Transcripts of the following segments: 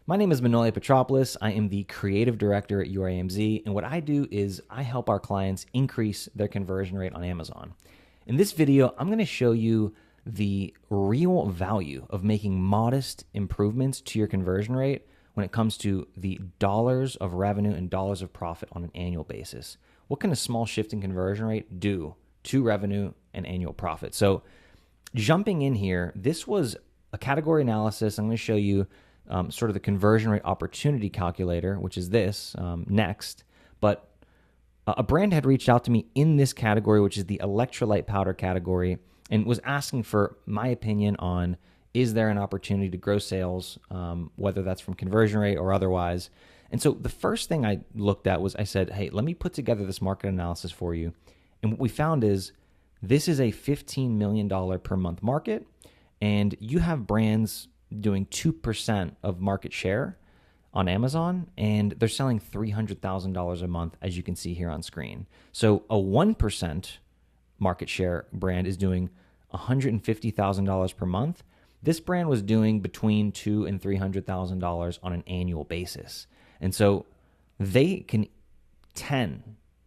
My name is Manoli Petropoulos. I am the creative director at URAMZ, and what I do is I help our clients increase their conversion rate on Amazon. In this video, I'm going to show you the real value of making modest improvements to your conversion rate when it comes to the dollars of revenue and dollars of profit on an annual basis. What can a small shift in conversion rate do to revenue and annual profit? So jumping in here, this was a category analysis. I'm going to show you sort of the conversion rate opportunity calculator, which is this next. But a brand had reached out to me in this category, which is the electrolyte powder category, and was asking for my opinion on, is there an opportunity to grow sales, whether that's from conversion rate or otherwise. And so the first thing I looked at was, I said, hey, let me put together this market analysis for you. And what we found is this is a $15 million per month market, and you have brands doing 2% of market share on Amazon, and they're selling $300,000 a month, as you can see here on screen. So a 1% market share brand is doing $150,000 per month. This brand was doing between $200,000 and $300,000 on an annual basis. And so they can 10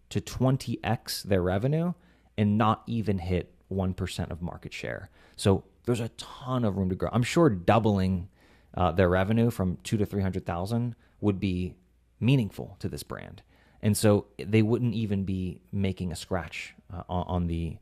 to 20x their revenue and not even hit 1% of market share. So there's a ton of room to grow. I'm sure doubling their revenue from 200,000 to 300,000 would be meaningful to this brand. And so they wouldn't even be making a scratch on the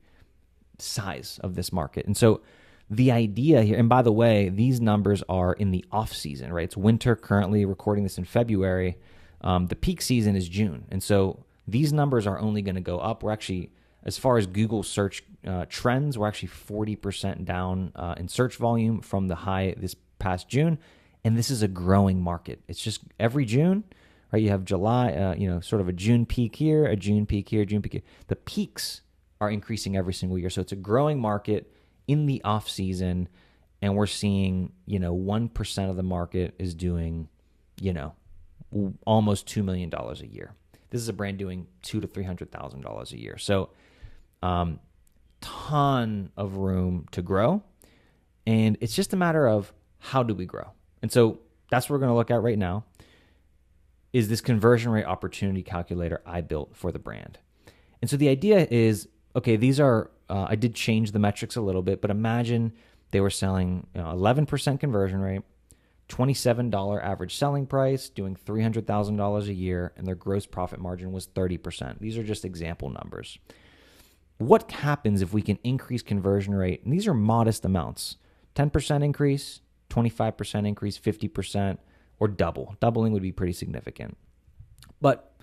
size of this market. And so the idea here, and by the way, these numbers are in the off season, right? It's winter currently, recording this in February. The peak season is June. And so these numbers are only going to go up. We're actually, as far as Google search trends, we're actually 40% down in search volume from the high this past June. And this is a growing market. It's just every June, right? You have July, sort of a June peak here, a June peak here, June peak here. The peaks are increasing every single year. So it's a growing market in the off season. And we're seeing, 1% of the market is doing, almost $2 million a year. This is a brand doing $200,000 to $300,000 a year. So, ton of room to grow. And it's just a matter of how do we grow? And so that's what we're going to look at right now, is this conversion rate opportunity calculator I built for the brand. And so the idea is, okay, these are, I did change the metrics a little bit, but imagine they were selling 11% conversion rate, $27 average selling price, doing $300,000 a year, and their gross profit margin was 30%. These are just example numbers. What happens if we can increase conversion rate? And these are modest amounts: 10% increase, 25% increase, 50%, or double. Doubling would be pretty significant. But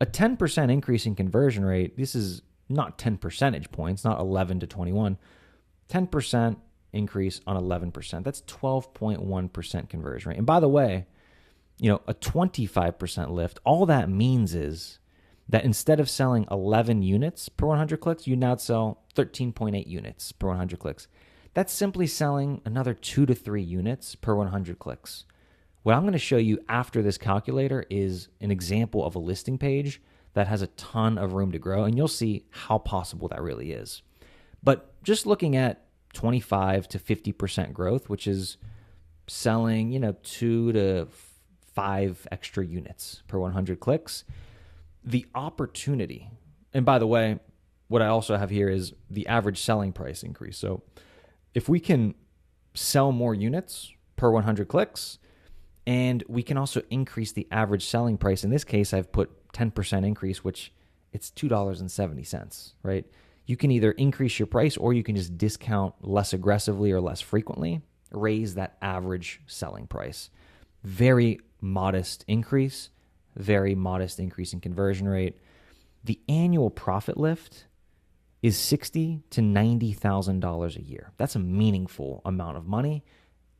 a 10% increase in conversion rate, this is not 10 percentage points, not 11 to 21. 10% increase on 11%. That's 12.1% conversion rate. And by the way, a 25% lift, all that means is that instead of selling 11 units per 100 clicks, you now sell 13.8 units per 100 clicks. That's simply selling another 2 to 3 units per 100 clicks. What I'm going to show you after this calculator is an example of a listing page that has a ton of room to grow, and you'll see how possible that really is. But just looking at 25 to 50% growth, which is selling, 2 to 5 extra units per 100 clicks, the opportunity, and by the way, what I also have here is the average selling price increase. So if we can sell more units per 100 clicks, and we can also increase the average selling price. In this case, I've put 10% increase, which it's $2.70, right? You can either increase your price or you can just discount less aggressively or less frequently, raise that average selling price. Very modest increase, very modest increase in conversion rate. The annual profit lift is $60,000 to $90,000 a year. That's a meaningful amount of money.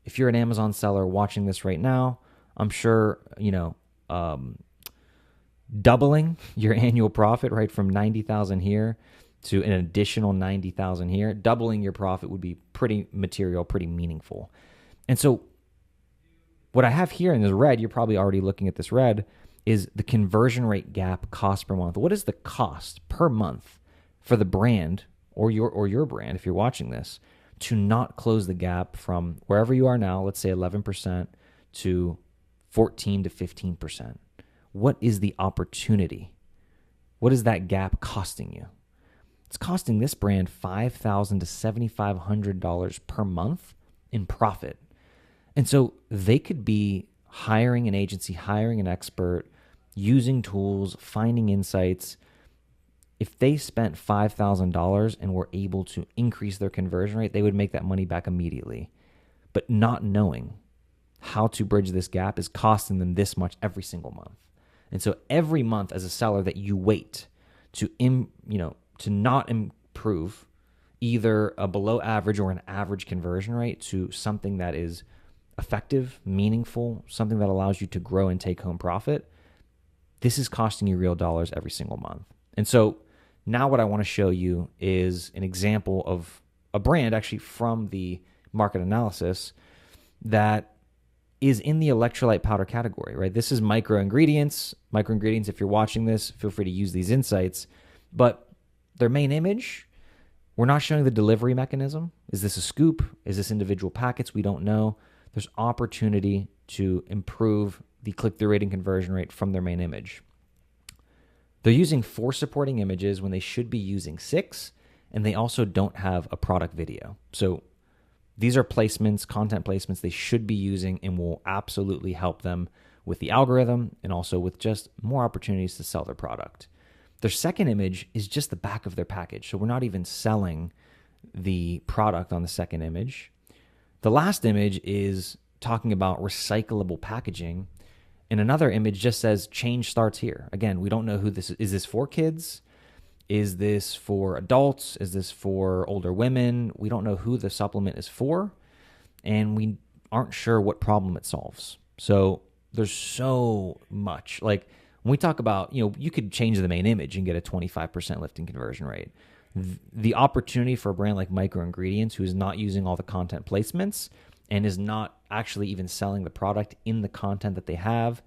If you're an Amazon seller watching this right now, I'm sure, doubling your annual profit, right, from 90,000 here to an additional 90,000 here, doubling your profit would be pretty material, pretty meaningful. And so what I have here in this red, you're probably already looking at this red, is the conversion rate gap cost per month. What is the cost per month for the brand or your brand, if you're watching this, to not close the gap from wherever you are now, let's say 11%, to 14 to 15%. What is the opportunity? What is that gap costing you? It's costing this brand $5,000 to $7,500 per month in profit. And so they could be hiring an agency, hiring an expert, using tools, finding insights. If they spent $5,000 and were able to increase their conversion rate, they would make that money back immediately. But not knowing how to bridge this gap is costing them this much every single month. And so every month as a seller that you wait to not improve either a below average or an average conversion rate to something that is effective, meaningful, something that allows you to grow and take home profit, this is costing you real dollars every single month. And so now what I want to show you is an example of a brand actually from the market analysis that is in the electrolyte powder category, right? This is micro ingredients. Micro ingredients, if you're watching this, feel free to use these insights. But their main image, we're not showing the delivery mechanism. Is this a scoop? Is this individual packets? We don't know. There's opportunity to improve the click-through rate and conversion rate from their main image. They're using 4 supporting images when they should be using 6, and they also don't have a product video. So these are placements, content placements they should be using and will absolutely help them with the algorithm and also with just more opportunities to sell their product. Their second image is just the back of their package. So we're not even selling the product on the second image. The last image is talking about recyclable packaging. And another image just says change starts here. Again, we don't know who this is. Is this for kids? Is this for adults? Is this for older women? We don't know who the supplement is for, and we aren't sure what problem it solves. So there's so much. Like when we talk about, you could change the main image and get a 25% lift in conversion rate. The opportunity for a brand like Micro Ingredients, who is not using all the content placements and is not actually even selling the product in the content that they have,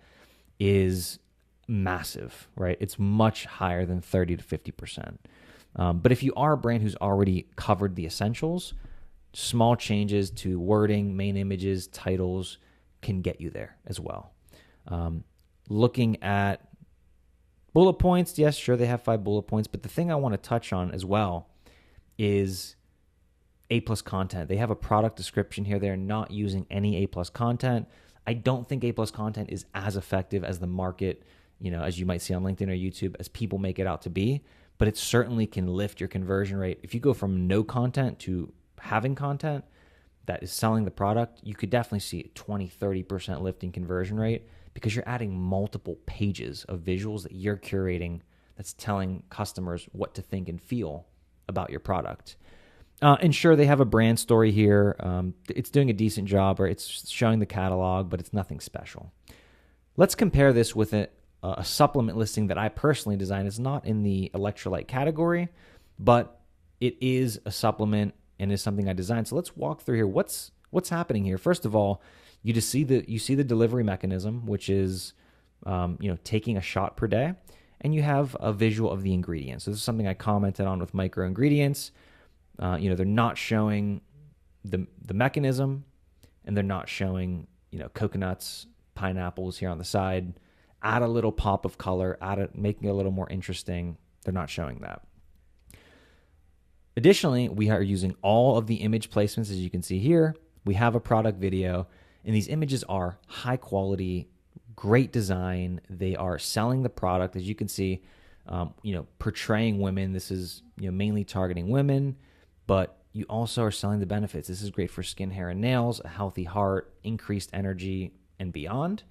is massive, right? It's much higher than 30 to 50%. But if you are a brand who's already covered the essentials, small changes to wording, main images, titles can get you there as well. Looking at bullet points, yes, sure, they have 5 bullet points, but the thing I want to touch on as well is A+ content. They have a product description here. They're not using any A+ content. I don't think A+ content is as effective as the market, as you might see on LinkedIn or YouTube, as people make it out to be, but it certainly can lift your conversion rate. If you go from no content to having content that is selling the product, you could definitely see a 20, 30% lift in conversion rate because you're adding multiple pages of visuals that you're curating that's telling customers what to think and feel about your product. And sure, they have a brand story here. It's doing a decent job, or it's showing the catalog, but it's nothing special. Let's compare this with a supplement listing that I personally designed. It's not in the electrolyte category, but it is a supplement and is something I designed. So let's walk through here. What's happening here? First of all, you see the delivery mechanism, which is taking a shot per day, and you have a visual of the ingredients. So this is something I commented on with Micro Ingredients. They're not showing the mechanism, and they're not showing coconuts, pineapples here on the side. Add a little pop of color, making it a little more interesting. They're not showing that. Additionally, we are using all of the image placements, as you can see here. We have a product video, and these images are high quality, great design. They are selling the product, as you can see, portraying women. This is mainly targeting women, but you also are selling the benefits. This is great for skin, hair, and nails, a healthy heart, increased energy, and beyond.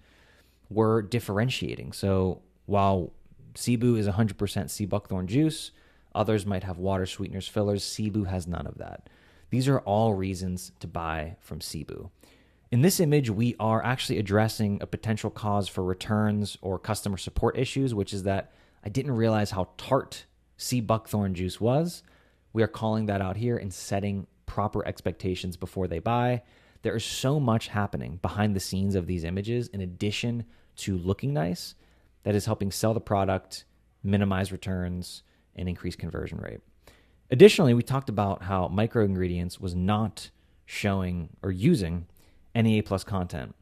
We're differentiating. So while Cebu is 100% sea buckthorn juice, others might have water sweeteners, fillers. Cebu has none of that. These are all reasons to buy from Cebu. In this image, we are actually addressing a potential cause for returns or customer support issues, which is that I didn't realize how tart sea buckthorn juice was. We are calling that out here and setting proper expectations before they buy. There is so much happening behind the scenes of these images, in addition to looking nice, that is helping sell the product, minimize returns, and increase conversion rate. Additionally, we talked about how Micro Ingredients was not showing or using any A+ content.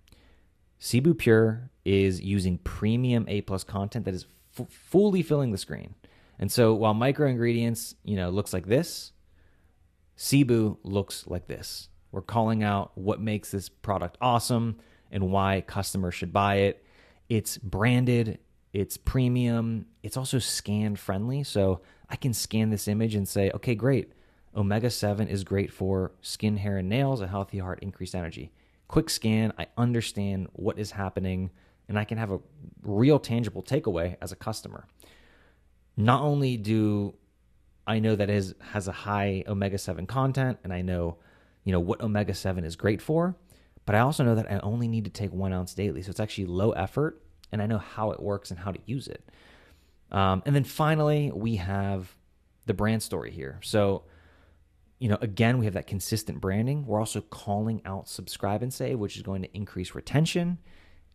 Cebu Pure is using premium A+ content that is fully filling the screen. And so while micro ingredients, looks like this, Cebu looks like this. We're calling out what makes this product awesome and why customers should buy it. It's branded, it's premium, it's also scan friendly. So I can scan this image and say, okay, great. Omega-7 is great for skin, hair, and nails, a healthy heart, increased energy. Quick scan, I understand what is happening, and I can have a real tangible takeaway as a customer. Not only do I know that it has a high omega-7 content, and I know, what omega-7 is great for, but I also know that I only need to take 1 ounce daily. So it's actually low effort, and I know how it works and how to use it. And then finally, we have the brand story here. So, again, we have that consistent branding. We're also calling out subscribe and save, which is going to increase retention.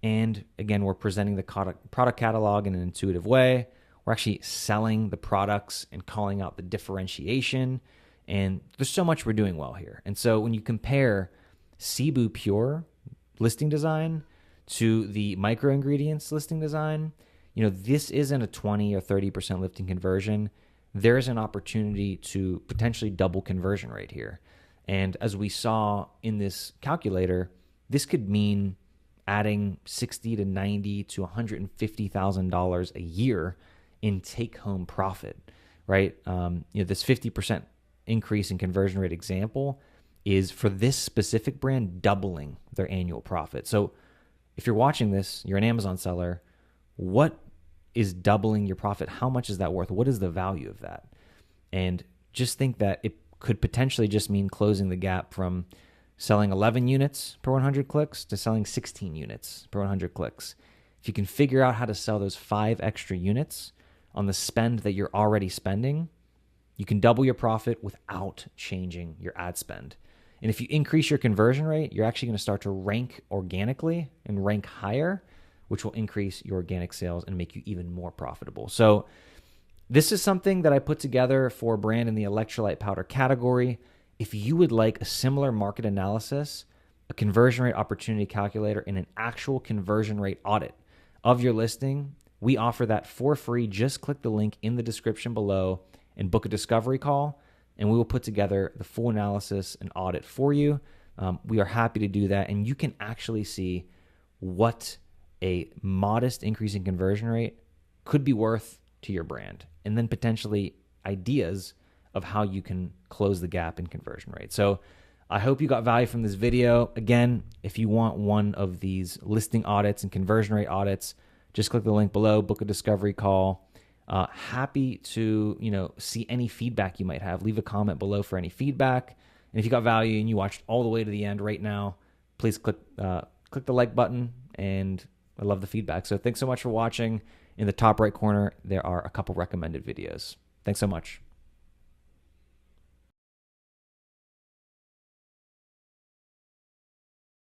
And again, we're presenting the product catalog in an intuitive way. We're actually selling the products and calling out the differentiation. And there's so much we're doing well here. And so when you compare Cebu Pure listing design to the micro ingredients listing design, this isn't a 20 or 30% lifting conversion. There's an opportunity to potentially double conversion rate here. And as we saw in this calculator, this could mean adding $60 to $90 to $150,000 a year in take-home profit, right? This 50% increase in conversion rate example is for this specific brand doubling their annual profit. So if you're watching this, you're an Amazon seller, what is doubling your profit? How much is that worth? What is the value of that? And just think that it could potentially just mean closing the gap from selling 11 units per 100 clicks to selling 16 units per 100 clicks. If you can figure out how to sell those 5 extra units on the spend that you're already spending, you can double your profit without changing your ad spend. And if you increase your conversion rate, you're actually going to start to rank organically and rank higher, which will increase your organic sales and make you even more profitable. So this is something that I put together for a brand in the electrolyte powder category. If you would like a similar market analysis, a conversion rate opportunity calculator, and an actual conversion rate audit of your listing, we offer that for free. Just click the link in the description below and book a discovery call, and we will put together the full analysis and audit for you. We are happy to do that, and you can actually see what a modest increase in conversion rate could be worth to your brand, and then potentially ideas of how you can close the gap in conversion rate. So I hope you got value from this video. Again, if you want one of these listing audits and conversion rate audits, just click the link below, book a discovery call. Happy to see any feedback you might have. Leave a comment below for any feedback. And if you got value and you watched all the way to the end right now, please click the like button, and I love the feedback. So thanks so much for watching. In the top right corner, there are a couple recommended videos. Thanks so much.